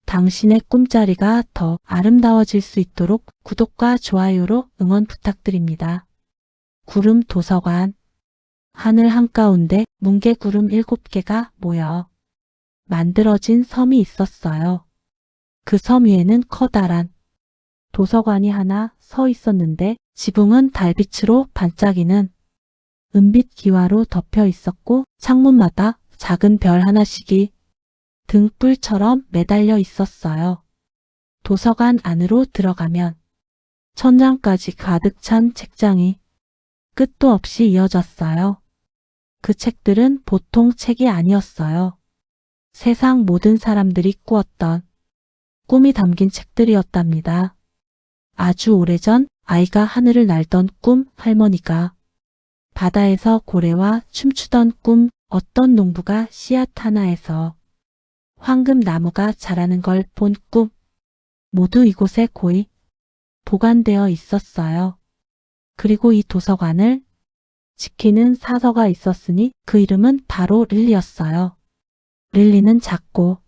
당신의 꿈자리가 더 아름다워질 수 있도록 구독과 좋아요로 응원 부탁드립니다. 구름 도서관. 하늘 한가운데 뭉게구름 7개가 모여 만들어진 섬이 있었어요. 그 섬 위에는 커다란 도서관이 하나 서 있었는데 지붕은 달빛으로 반짝이는 은빛 기와로 덮여 있었고 창문마다 작은 별 하나씩이 등불처럼 매달려 있었어요. 도서관 안으로 들어가면 천장까지 가득 찬 책장이 끝도 없이 이어졌어요. 그 책들은 보통 책이 아니었어요. 세상 모든 사람들이 꾸었던 꿈이 담긴 책들이었답니다. 아주 오래전 아이가 하늘을 날던 꿈, 할머니가 바다에서 고래와 춤추던 꿈, 어떤 농부가 씨앗 하나에서 황금나무가 자라는 걸 본 꿈, 모두 이곳에 고이 보관되어 있었어요. 그리고 이 도서관을 지키는 사서가 있었으니 그 이름은 바로 릴리였어요. 릴리는 작고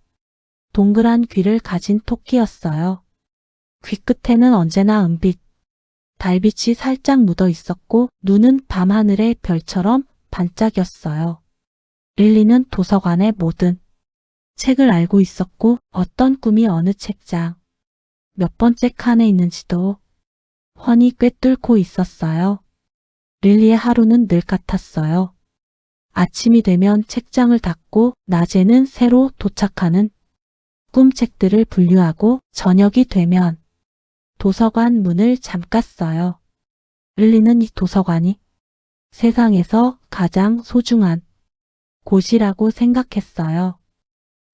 동그란 귀를 가진 토끼였어요. 귀 끝에는 언제나 은빛, 달빛이 살짝 묻어 있었고 눈은 밤하늘의 별처럼 반짝였어요. 릴리는 도서관의 모든 책을 알고 있었고 어떤 꿈이 어느 책장, 몇 번째 칸에 있는지도 훤히 꿰뚫고 있었어요. 릴리의 하루는 늘 같았어요. 아침이 되면 책장을 닫고 낮에는 새로 도착하는 꿈책들을 분류하고 저녁이 되면 도서관 문을 잠갔어요. 릴리는 이 도서관이 세상에서 가장 소중한 곳이라고 생각했어요.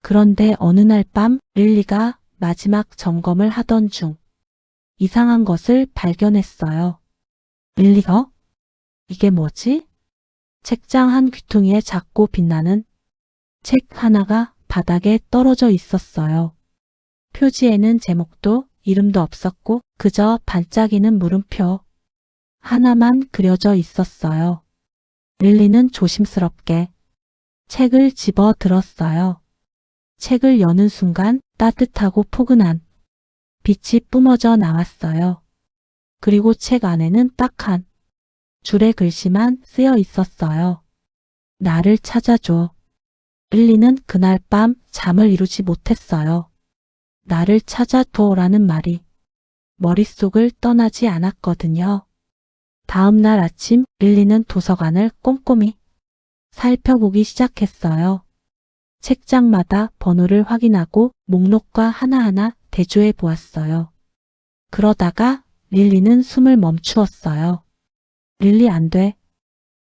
그런데 어느 날 밤 릴리가 마지막 점검을 하던 중 이상한 것을 발견했어요. 릴리가 이게 뭐지? 책장 한 귀퉁이에 작고 빛나는 책 하나가 바닥에 떨어져 있었어요. 표지에는 제목도 이름도 없었고 그저 반짝이는 물음표 하나만 그려져 있었어요. 릴리는 조심스럽게 책을 집어 들었어요. 책을 여는 순간 따뜻하고 포근한 빛이 뿜어져 나왔어요. 그리고 책 안에는 딱 한 줄의 글씨만 쓰여 있었어요. 나를 찾아줘. 릴리는 그날 밤 잠을 이루지 못했어요. 나를 찾아줘라는 말이 머릿속을 떠나지 않았거든요. 다음 날 아침 릴리는 도서관을 꼼꼼히 살펴보기 시작했어요. 책장마다 번호를 확인하고 목록과 하나하나 대조해 보았어요. 그러다가 릴리는 숨을 멈추었어요. 릴리 안 돼.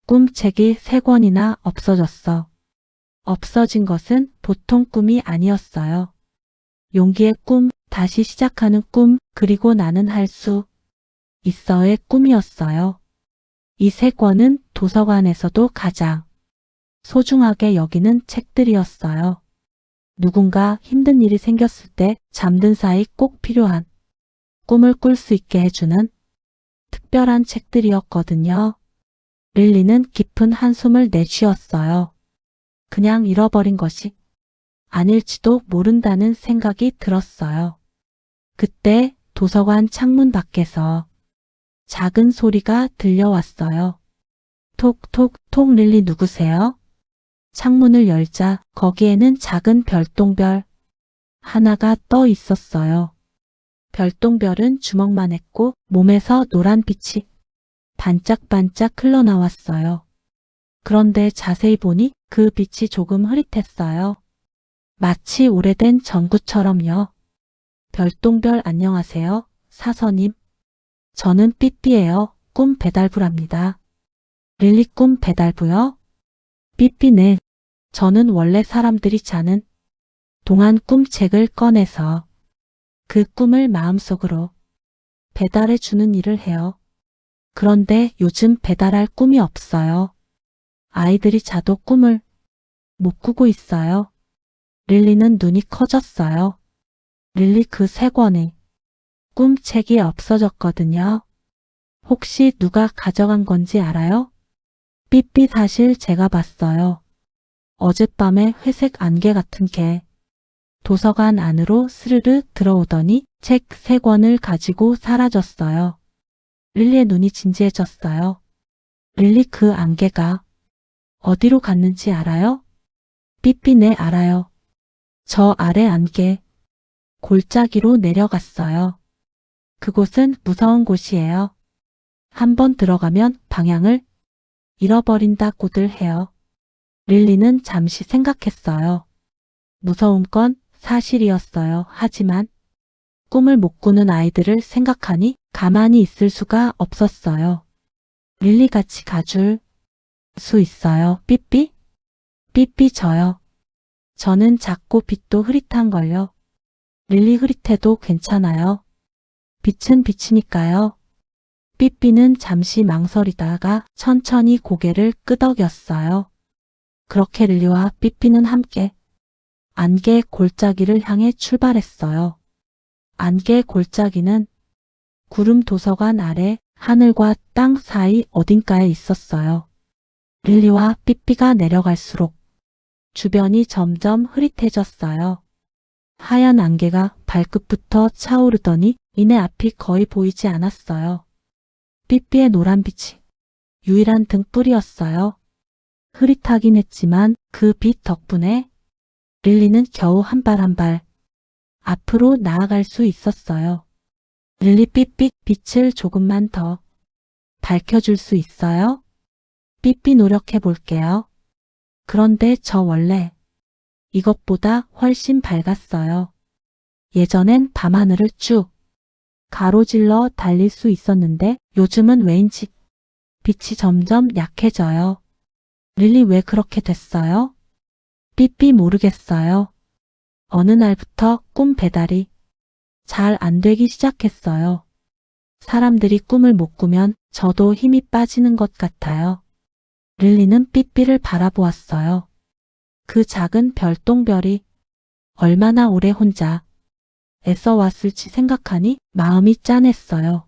꿈책이 3권이나 없어졌어. 없어진 것은 보통 꿈이 아니었어요. 용기의 꿈, 다시 시작하는 꿈, 그리고 나는 할 수 있어의 꿈이었어요. 이 3권은 도서관에서도 가장 소중하게 여기는 책들이었어요. 누군가 힘든 일이 생겼을 때 잠든 사이 꼭 필요한 꿈을 꿀 수 있게 해주는 특별한 책들이었거든요. 릴리는 깊은 한숨을 내쉬었어요. 그냥 잃어버린 것이 아닐지도 모른다는 생각이 들었어요. 그때 도서관 창문 밖에서 작은 소리가 들려왔어요. 톡톡톡. 릴리 누구세요? 창문을 열자 거기에는 작은 별똥별 하나가 떠 있었어요. 별똥별은 주먹만 했고 몸에서 노란 빛이 반짝반짝 흘러나왔어요. 그런데 자세히 보니 그 빛이 조금 흐릿했어요. 마치 오래된 전구처럼요. 별똥별 안녕하세요, 사서님. 저는 삐삐예요. 꿈 배달부랍니다. 릴리 꿈 배달부요? 삐삐네. 저는 원래 사람들이 자는 동안 꿈책을 꺼내서 그 꿈을 마음속으로 배달해 주는 일을 해요. 그런데 요즘 배달할 꿈이 없어요. 아이들이 자도 꿈을 못 꾸고 있어요. 릴리는 눈이 커졌어요. 릴리 그 3권의 꿈책이 없어졌거든요. 혹시 누가 가져간 건지 알아요? 삐삐 사실 제가 봤어요. 어젯밤에 회색 안개 같은 개 도서관 안으로 스르르 들어오더니 책 3권을 가지고 사라졌어요. 릴리의 눈이 진지해졌어요. 릴리, 그 안개가 어디로 갔는지 알아요? 삐삐, 네, 알아요. 저 아래 안개 골짜기로 내려갔어요. 그곳은 무서운 곳이에요. 한번 들어가면 방향을 잃어버린다고들 해요. 릴리는 잠시 생각했어요. 무서운 건 사실이었어요. 하지만 꿈을 못 꾸는 아이들을 생각하니 가만히 있을 수가 없었어요. 릴리, 같이 가줄 수 있어요? 삐삐? 삐삐, 저요. 저는 작고 빛도 흐릿한걸요. 릴리, 흐릿해도 괜찮아요. 빛은 빛이니까요. 삐삐는 잠시 망설이다가 천천히 고개를 끄덕였어요. 그렇게 릴리와 삐삐는 함께 안개 골짜기를 향해 출발했어요. 안개 골짜기는 구름 도서관 아래 하늘과 땅 사이 어딘가에 있었어요. 릴리와 삐삐가 내려갈수록 주변이 점점 흐릿해졌어요. 하얀 안개가 발끝부터 차오르더니 이내 앞이 거의 보이지 않았어요. 삐삐의 노란빛이 유일한 등불이었어요. 흐릿하긴 했지만 그 빛 덕분에 릴리는 겨우 한 발 한 발 앞으로 나아갈 수 있었어요. 릴리, 삐삐, 빛을 조금만 더 밝혀줄 수 있어요? 삐삐, 노력해 볼게요. 그런데 저 원래 이것보다 훨씬 밝았어요. 예전엔 밤하늘을 쭉 가로질러 달릴 수 있었는데 요즘은 왜인지 빛이 점점 약해져요. 릴리, 왜 그렇게 됐어요? 삐삐, 모르겠어요. 어느 날부터 꿈 배달이 잘 안 되기 시작했어요. 사람들이 꿈을 못 꾸면 저도 힘이 빠지는 것 같아요. 릴리는 삐삐를 바라보았어요. 그 작은 별똥별이 얼마나 오래 혼자 애써왔을지 생각하니 마음이 짠했어요.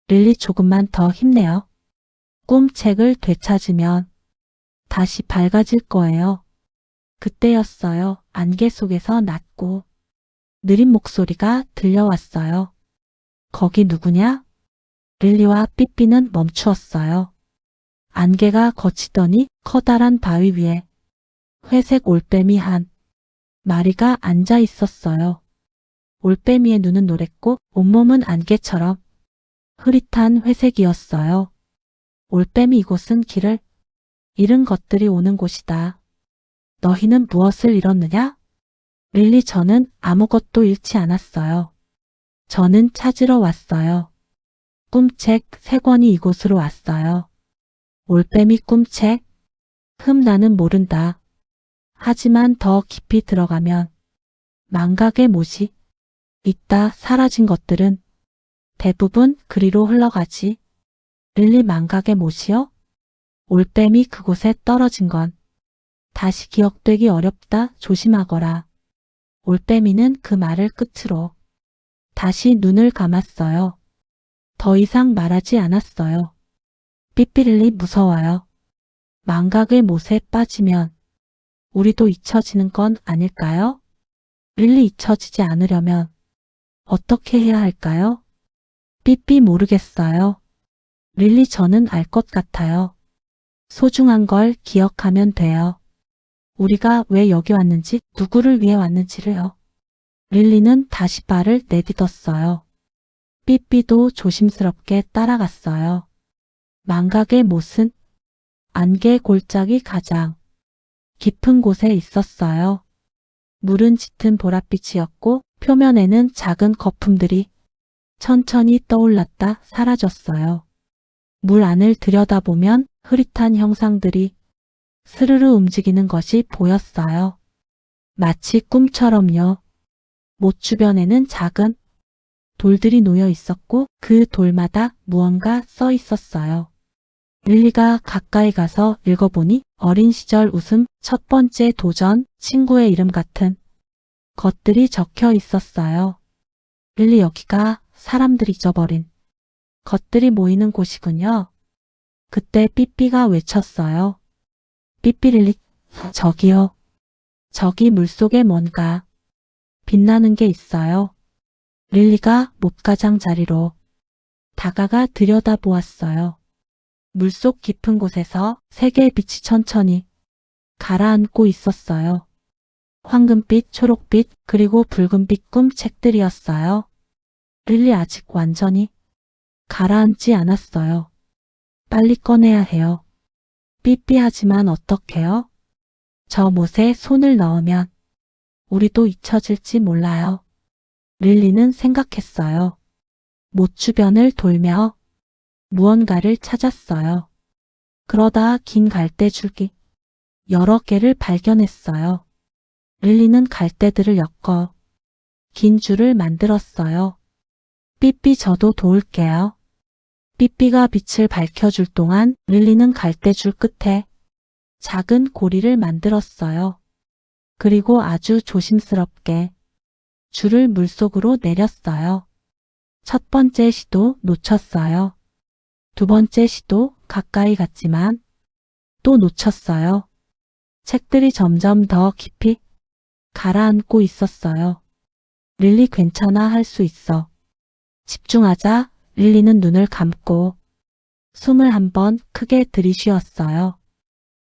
릴리, 조금만 더 힘내요. 꿈책을 되찾으면 다시 밝아질 거예요. 그때였어요. 안개 속에서 낮고 느린 목소리가 들려왔어요. 거기 누구냐? 릴리와 삐삐는 멈추었어요. 안개가 걷히더니 커다란 바위 위에 회색 올빼미 한 마리가 앉아 있었어요. 올빼미의 눈은 노랬고 온몸은 안개처럼 흐릿한 회색이었어요. 올빼미, 이곳은 길을 잃은 것들이 오는 곳이다. 너희는 무엇을 잃었느냐? 릴리, 저는 아무것도 잃지 않았어요. 저는 찾으러 왔어요. 꿈책 3권이 이곳으로 왔어요. 올빼미, 꿈책? 나는 모른다. 하지만 더 깊이 들어가면 망각의 못이 있다. 사라진 것들은 대부분 그리로 흘러가지. 릴리, 망각의 못이요? 올빼미, 그곳에 떨어진 건 다시 기억되기 어렵다. 조심하거라. 올빼미는 그 말을 끝으로 다시 눈을 감았어요. 더 이상 말하지 않았어요. 삐삐, 릴리, 무서워요. 망각의 못에 빠지면 우리도 잊혀지는 건 아닐까요? 릴리, 잊혀지지 않으려면 어떻게 해야 할까요? 삐삐, 모르겠어요. 릴리, 저는 알 것 같아요. 소중한 걸 기억하면 돼요. 우리가 왜 여기 왔는지, 누구를 위해 왔는지를요. 릴리는 다시 발을 내딛었어요. 삐삐도 조심스럽게 따라갔어요. 망각의 못은 안개 골짜기 가장 깊은 곳에 있었어요. 물은 짙은 보랏빛이었고 표면에는 작은 거품들이 천천히 떠올랐다 사라졌어요. 물 안을 들여다보면 흐릿한 형상들이 스르르 움직이는 것이 보였어요. 마치 꿈처럼요. 못 주변에는 작은 돌들이 놓여 있었고 그 돌마다 무언가 써 있었어요. 릴리가 가까이 가서 읽어보니 어린 시절 웃음, 첫 번째 도전, 친구의 이름 같은 것들이 적혀 있었어요. 릴리, 여기가 사람들이 잊어버린 것들이 모이는 곳이군요. 그때 삐삐가 외쳤어요. 삐삐, 릴리, 저기요. 저기 물속에 뭔가 빛나는 게 있어요. 릴리가 못가장자리로 다가가 들여다보았어요. 물속 깊은 곳에서 세 개의 빛이 천천히 가라앉고 있었어요. 황금빛, 초록빛, 그리고 붉은빛 꿈책들이었어요. 릴리 아직 완전히 가라앉지 않았어요. 빨리 꺼내야 해요. 삐삐하지만 어떡해요? 저 못에 손을 넣으면 우리도 잊혀질지 몰라요. 릴리는 생각했어요. 못 주변을 돌며 무언가를 찾았어요. 그러다 긴 갈대줄기 여러 개를 발견했어요. 릴리는 갈대들을 엮어 긴 줄을 만들었어요. 삐삐 저도 도울게요. 삐삐가 빛을 밝혀줄 동안 릴리는 갈대줄 끝에 작은 고리를 만들었어요. 그리고 아주 조심스럽게 줄을 물속으로 내렸어요. 첫 번째 시도 놓쳤어요. 두 번째 시도 가까이 갔지만 또 놓쳤어요. 책들이 점점 더 깊이 가라앉고 있었어요. 릴리 괜찮아, 할 수 있어. 집중하자. 릴리는 눈을 감고 숨을 한번 크게 들이쉬었어요.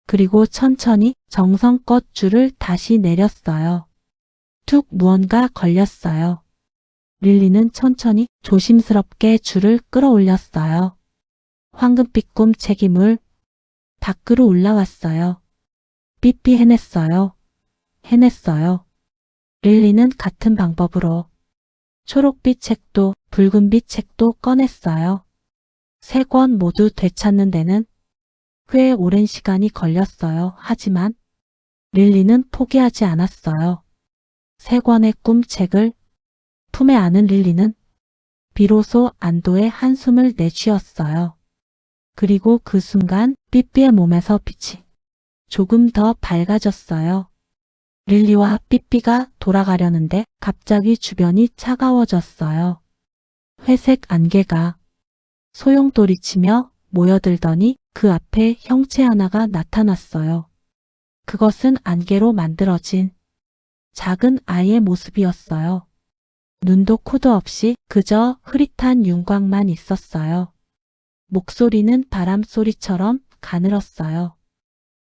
그리고 천천히 정성껏 줄을 다시 내렸어요. 툭 무언가 걸렸어요. 릴리는 천천히 조심스럽게 줄을 끌어올렸어요. 황금빛 꿈책이 물 밖으로 올라왔어요. 삐삐 해냈어요. 해냈어요. 릴리는 같은 방법으로 초록빛 책도 붉은빛 책도 꺼냈어요. 세 권 모두 되찾는 데는 꽤 오랜 시간이 걸렸어요. 하지만 릴리는 포기하지 않았어요. 세 권의 꿈책을 품에 안은 릴리는 비로소 안도의 한숨을 내쉬었어요. 그리고 그 순간 삐삐의 몸에서 빛이 조금 더 밝아졌어요. 릴리와 삐삐가 돌아가려는데 갑자기 주변이 차가워졌어요. 회색 안개가 소용돌이치며 모여들더니 그 앞에 형체 하나가 나타났어요. 그것은 안개로 만들어진 작은 아이의 모습이었어요. 눈도 코도 없이 그저 흐릿한 윤곽만 있었어요. 목소리는 바람소리처럼 가늘었어요.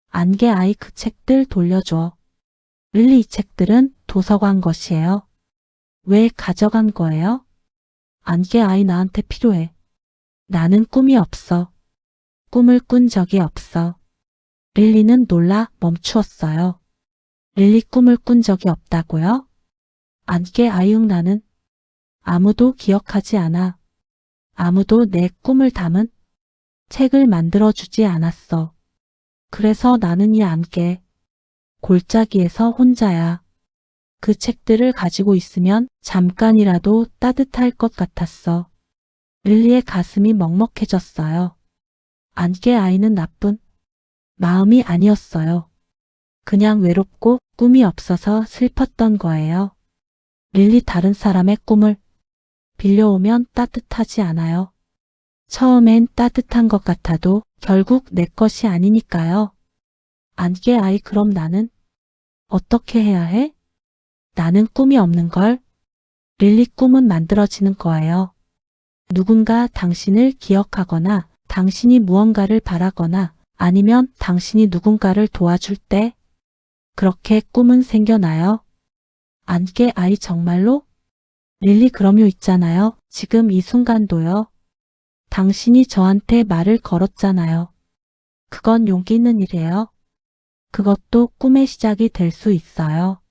안개 아이, 그 책들 돌려줘. 릴리, 이 책들은 도서관 것이에요. 왜 가져간 거예요? 안개 아이, 나한테 필요해. 나는 꿈이 없어. 꿈을 꾼 적이 없어. 릴리는 놀라 멈추었어요. 릴리, 꿈을 꾼 적이 없다고요? 안개 아이응, 나는 아무도 기억하지 않아. 아무도 내 꿈을 담은 책을 만들어주지 않았어. 그래서 나는 이 안개 골짜기에서 혼자야. 그 책들을 가지고 있으면 잠깐이라도 따뜻할 것 같았어. 릴리의 가슴이 먹먹해졌어요. 안개 아이는 나쁜 마음이 아니었어요. 그냥 외롭고 꿈이 없어서 슬펐던 거예요. 릴리, 다른 사람의 꿈을 빌려오면 따뜻하지 않아요. 처음엔 따뜻한 것 같아도 결국 내 것이 아니니까요. 안개 아이, 그럼 나는 어떻게 해야 해? 나는 꿈이 없는 걸. 릴리, 꿈은 만들어지는 거예요. 누군가 당신을 기억하거나 당신이 무언가를 바라거나 아니면 당신이 누군가를 도와줄 때 그렇게 꿈은 생겨나요. 안개 아이, 정말로? 릴리, 그럼요, 있잖아요. 지금 이 순간도요. 당신이 저한테 말을 걸었잖아요. 그건 용기 있는 일이에요. 그것도 꿈의 시작이 될 수 있어요.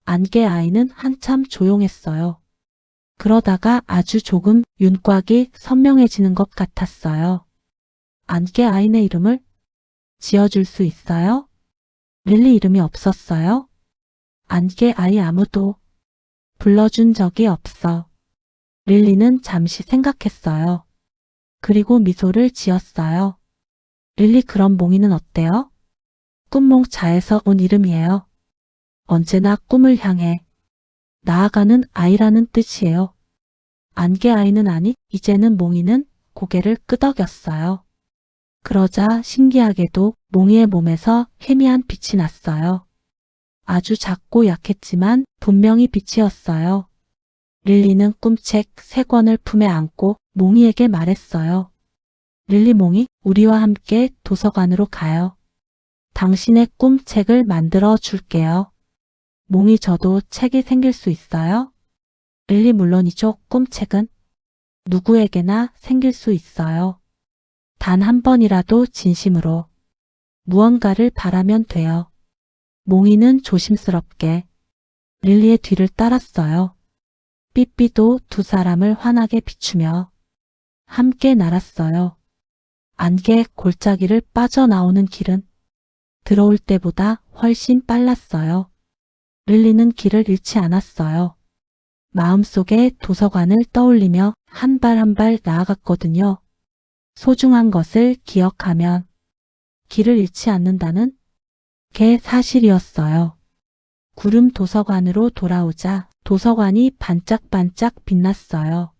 안개 아이는 한참 조용했어요. 그러다가 아주 조금 윤곽이 선명해지는 것 같았어요. 안개 아이네 이름을 지어줄 수 있어요? 릴리, 이름이 없었어요? 안개 아이, 아무도 불러준 적이 없어. 릴리는 잠시 생각했어요. 그리고 미소를 지었어요. 릴리, 그럼 몽이는 어때요? 꿈몽자에서 온 이름이에요. 언제나 꿈을 향해 나아가는 아이라는 뜻이에요. 안개 아이는 아니, 이제는 몽이는 고개를 끄덕였어요. 그러자 신기하게도 몽이의 몸에서 희미한 빛이 났어요. 아주 작고 약했지만 분명히 빛이었어요. 릴리는 꿈책 3권을 품에 안고 몽이에게 말했어요. 릴리, 몽이, 우리와 함께 도서관으로 가요. 당신의 꿈책을 만들어 줄게요. 몽이, 저도 책이 생길 수 있어요? 릴리, 물론이죠. 꿈책은 누구에게나 생길 수 있어요. 단 한 번이라도 진심으로 무언가를 바라면 돼요. 몽이는 조심스럽게 릴리의 뒤를 따랐어요. 삐삐도 두 사람을 환하게 비추며 함께 날았어요. 안개 골짜기를 빠져나오는 길은 들어올 때보다 훨씬 빨랐어요. 릴리는 길을 잃지 않았어요. 마음속에 도서관을 떠올리며 한 발 한 발 나아갔거든요. 소중한 것을 기억하면 길을 잃지 않는다는 게 사실이었어요. 구름 도서관으로 돌아오자 도서관이 반짝반짝 빛났어요.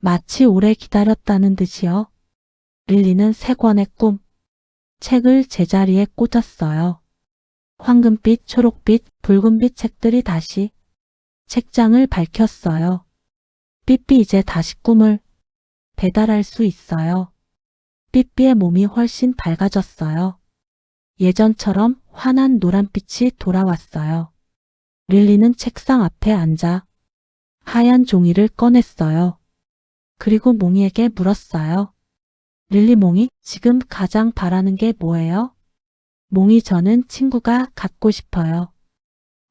마치 오래 기다렸다는 듯이요. 릴리는 3권의 꿈, 책을 제자리에 꽂았어요. 황금빛, 초록빛, 붉은빛 책들이 다시 책장을 밝혔어요. 삐삐, 이제 다시 꿈을 배달할 수 있어요. 삐삐의 몸이 훨씬 밝아졌어요. 예전처럼 환한 노란빛이 돌아왔어요. 릴리는 책상 앞에 앉아 하얀 종이를 꺼냈어요. 그리고 몽이에게 물었어요. 릴리, 몽이, 지금 가장 바라는 게 뭐예요? 몽이, 저는 친구가 갖고 싶어요.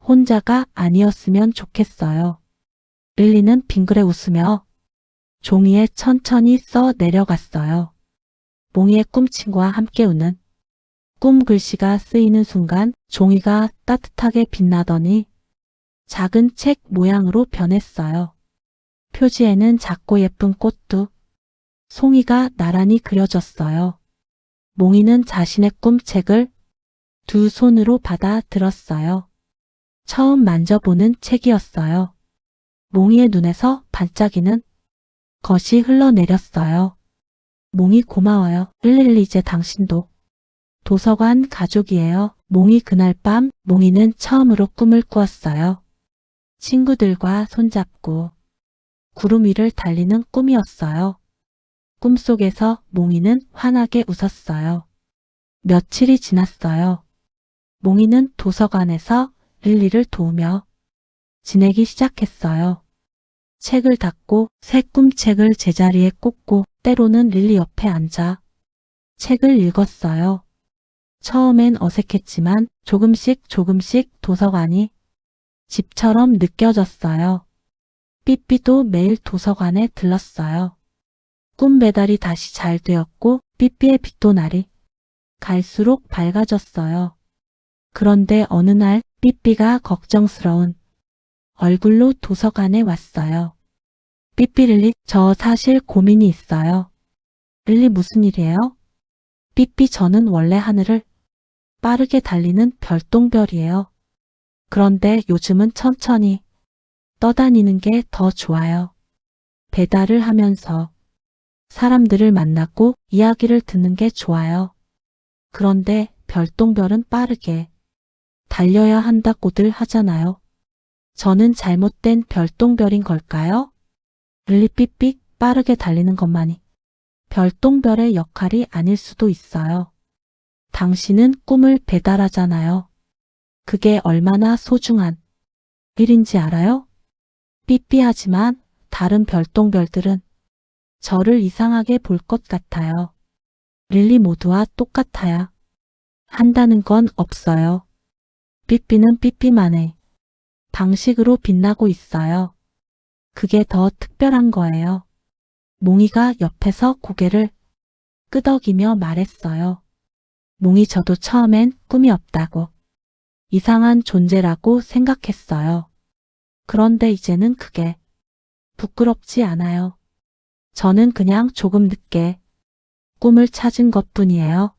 혼자가 아니었으면 좋겠어요. 릴리는 빙그레 웃으며 종이에 천천히 써 내려갔어요. 몽이의 꿈친구와 함께 웃는 꿈 글씨가 쓰이는 순간 종이가 따뜻하게 빛나더니 작은 책 모양으로 변했어요. 표지에는 작고 예쁜 꽃도 송이가 나란히 그려졌어요. 몽이는 자신의 꿈책을 두 손으로 받아 들었어요. 처음 만져보는 책이었어요. 몽이의 눈에서 반짝이는 것이 흘러내렸어요. 몽이, 고마워요. 릴리, 이제 당신도 도서관 가족이에요. 몽이. 그날 밤 몽이는 처음으로 꿈을 꾸었어요. 친구들과 손잡고 구름 위를 달리는 꿈이었어요. 꿈속에서 몽이는 환하게 웃었어요. 며칠이 지났어요. 몽이는 도서관에서 릴리를 도우며 지내기 시작했어요. 책을 닫고 새 꿈책을 제자리에 꽂고 때로는 릴리 옆에 앉아 책을 읽었어요. 처음엔 어색했지만 조금씩 도서관이 집처럼 느껴졌어요. 삐삐도 매일 도서관에 들렀어요. 꿈 배달이 다시 잘 되었고 삐삐의 빛도 날이 갈수록 밝아졌어요. 그런데 어느 날 삐삐가 걱정스러운 얼굴로 도서관에 왔어요. 삐삐, 릴리, 저 사실 고민이 있어요. 릴리, 무슨 일이에요? 삐삐, 저는 원래 하늘을 빠르게 달리는 별똥별이에요. 그런데 요즘은 천천히 떠다니는 게 더 좋아요. 배달을 하면서 사람들을 만나고 이야기를 듣는 게 좋아요. 그런데 별똥별은 빠르게 달려야 한다고들 하잖아요. 저는 잘못된 별똥별인 걸까요? 릴리, 삐삐, 빠르게 달리는 것만이 별똥별의 역할이 아닐 수도 있어요. 당신은 꿈을 배달하잖아요. 그게 얼마나 소중한 일인지 알아요? 삐삐하지만 다른 별똥별들은 저를 이상하게 볼 것 같아요. 릴리, 모두와 똑같아야 한다는 건 없어요. 삐삐는 삐삐만의 방식으로 빛나고 있어요. 그게 더 특별한 거예요. 몽이가 옆에서 고개를 끄덕이며 말했어요. 몽이, 저도 처음엔 꿈이 없다고 이상한 존재라고 생각했어요. 그런데 이제는 그게 부끄럽지 않아요. 저는 그냥 조금 늦게 꿈을 찾은 것뿐이에요.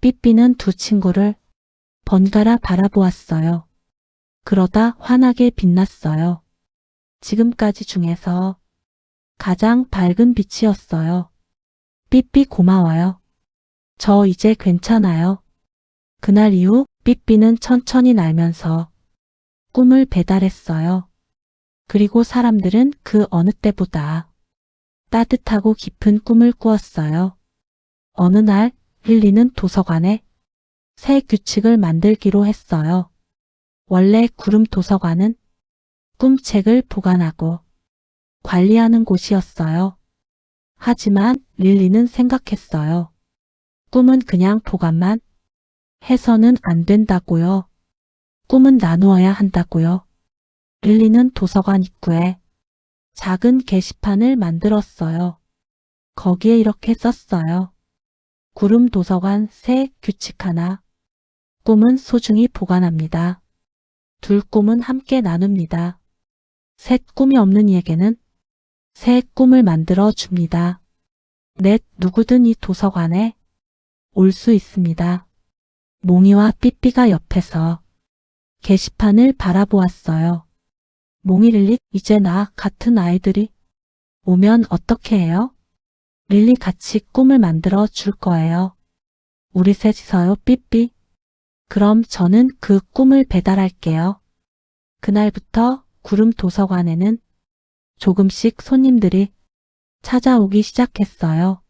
삐삐는 두 친구를 번갈아 바라보았어요. 그러다 환하게 빛났어요. 지금까지 중에서 가장 밝은 빛이었어요. 삐삐, 고마워요. 저 이제 괜찮아요. 그날 이후 삐삐는 천천히 날면서 꿈을 배달했어요. 그리고 사람들은 그 어느 때보다 따뜻하고 깊은 꿈을 꾸었어요. 어느 날 릴리는 도서관에 새 규칙을 만들기로 했어요. 원래 구름 도서관은 꿈책을 보관하고 관리하는 곳이었어요. 하지만 릴리는 생각했어요. 꿈은 그냥 보관만 해서는 안 된다고요. 꿈은 나누어야 한다고요. 릴리는 도서관 입구에 작은 게시판을 만들었어요. 거기에 이렇게 썼어요. 구름 도서관 새 규칙 하나. 꿈은 소중히 보관합니다. 둘 꿈은 함께 나눕니다. 셋 꿈이 없는 이에게는 새 꿈을 만들어 줍니다. 넷 누구든 이 도서관에 올 수 있습니다. 몽이와 삐삐가 옆에서 게시판을 바라보았어요. 몽이 릴리, 이제 나 같은 아이들이 오면 어떻게 해요? 릴리 같이 꿈을 만들어 줄 거예요. 우리 셋이서요, 삐삐. 그럼 저는 그 꿈을 배달할게요. 그날부터 구름 도서관에는 조금씩 손님들이 찾아오기 시작했어요.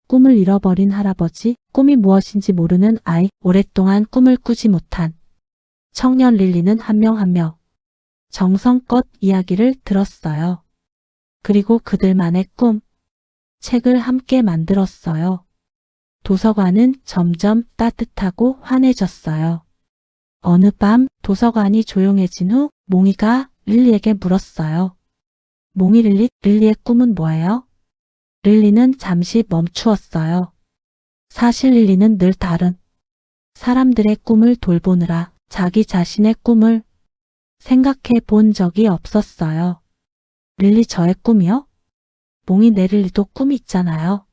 꿈을 잃어버린 할아버지, 꿈이 무엇인지 모르는 아이, 오랫동안 꿈을 꾸지 못한 청년 릴리는 한 명 한 명 정성껏 이야기를 들었어요. 그리고 그들만의 꿈, 책을 함께 만들었어요. 도서관은 점점 따뜻하고 환해졌어요. 어느 밤 도서관이 조용해진 후 몽이가 릴리에게 물었어요. 몽이 릴리, 릴리의 꿈은 뭐예요? 릴리는 잠시 멈추었어요. 사실 릴리는 늘 다른 사람들의 꿈을 돌보느라 자기 자신의 꿈을 생각해 본 적이 없었어요. 릴리 저의 꿈이요? 몽이 내 릴리도 꿈이 있잖아요.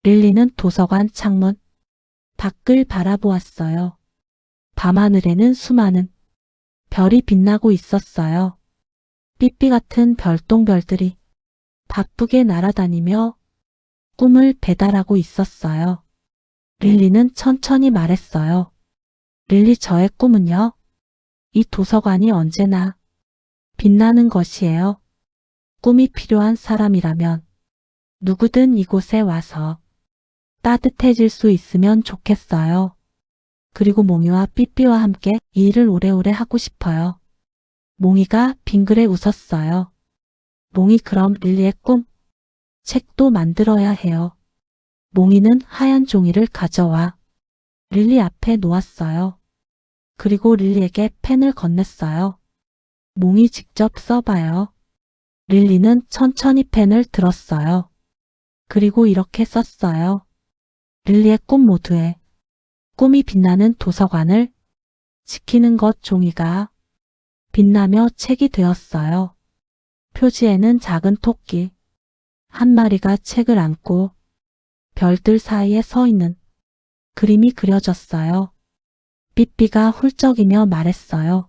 릴리는 도서관 창문 밖을 바라보았어요. 밤하늘에는 수많은 별이 빛나고 있었어요. 삐삐 같은 별똥별들이 바쁘게 날아다니며 꿈을 배달하고 있었어요. 릴리는 천천히 말했어요. 릴리 저의 꿈은요. 이 도서관이 언제나 빛나는 것이에요. 꿈이 필요한 사람이라면 누구든 이곳에 와서 따뜻해질 수 있으면 좋겠어요. 그리고 몽이와 삐삐와 함께 이 일을 오래오래 하고 싶어요. 몽이가 빙그레 웃었어요. 몽이 그럼 릴리의 꿈, 책도 만들어야 해요. 몽이는 하얀 종이를 가져와 릴리 앞에 놓았어요. 그리고 릴리에게 펜을 건넸어요. 몽이 직접 써봐요. 릴리는 천천히 펜을 들었어요. 그리고 이렇게 썼어요. 릴리의 꿈 모두에 꿈이 빛나는 도서관을 지키는 것. 종이가 빛나며 책이 되었어요. 표지에는 작은 토끼 한 마리가 책을 안고 별들 사이에 서 있는 그림이 그려졌어요. 삐삐가 훌쩍이며 말했어요.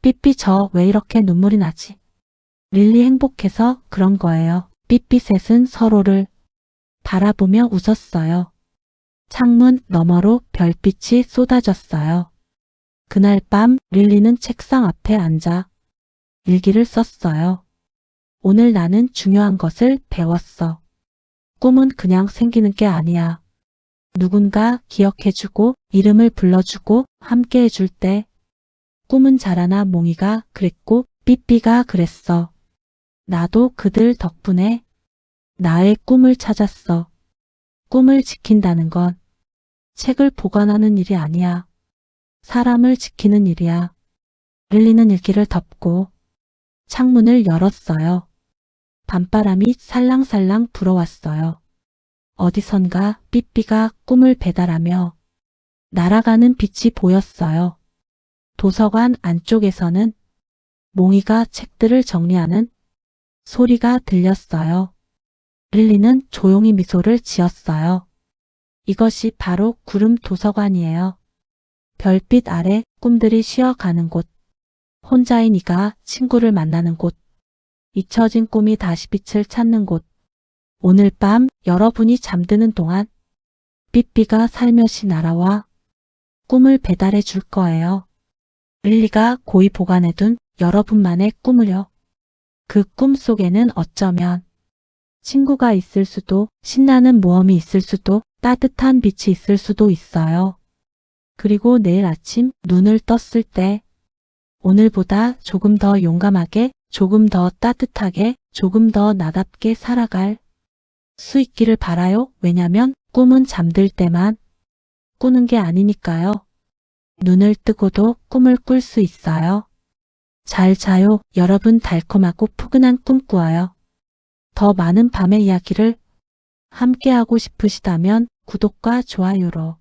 삐삐 저 왜 이렇게 눈물이 나지? 릴리 행복해서 그런 거예요. 삐삐 셋은 서로를 바라보며 웃었어요. 창문 너머로 별빛이 쏟아졌어요. 그날 밤 릴리는 책상 앞에 앉아 일기를 썼어요. 오늘 나는 중요한 것을 배웠어. 꿈은 그냥 생기는 게 아니야. 누군가 기억해주고 이름을 불러주고 함께 해줄 때 꿈은 자라나. 몽이가 그랬고 삐삐가 그랬어. 나도 그들 덕분에 나의 꿈을 찾았어. 꿈을 지킨다는 건 책을 보관하는 일이 아니야. 사람을 지키는 일이야. 릴리는 일기를 덮고 창문을 열었어요. 밤바람이 살랑살랑 불어왔어요. 어디선가 삐삐가 꿈을 배달하며 날아가는 빛이 보였어요. 도서관 안쪽에서는 몽이가 책들을 정리하는 소리가 들렸어요. 릴리는 조용히 미소를 지었어요. 이것이 바로 구름 도서관이에요. 별빛 아래 꿈들이 쉬어가는 곳. 혼자인 이가 친구를 만나는 곳. 잊혀진 꿈이 다시 빛을 찾는 곳. 오늘 밤 여러분이 잠드는 동안 삐삐가 살며시 날아와 꿈을 배달해 줄 거예요. 릴리가 고이 보관해둔 여러분만의 꿈을요. 그 꿈 속에는 어쩌면 친구가 있을 수도, 신나는 모험이 있을 수도, 따뜻한 빛이 있을 수도 있어요. 그리고 내일 아침 눈을 떴을 때 오늘보다 조금 더 용감하게, 조금 더 따뜻하게, 조금 더 나답게 살아갈 수 있기를 바라요. 왜냐면 꿈은 잠들 때만 꾸는 게 아니니까요. 눈을 뜨고도 꿈을 꿀 수 있어요. 잘 자요. 여러분 달콤하고 포근한 꿈 꾸어요. 더 많은 밤의 이야기를 함께하고 싶으시다면 구독과 좋아요로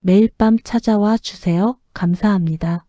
매일 밤 찾아와 주세요. 감사합니다.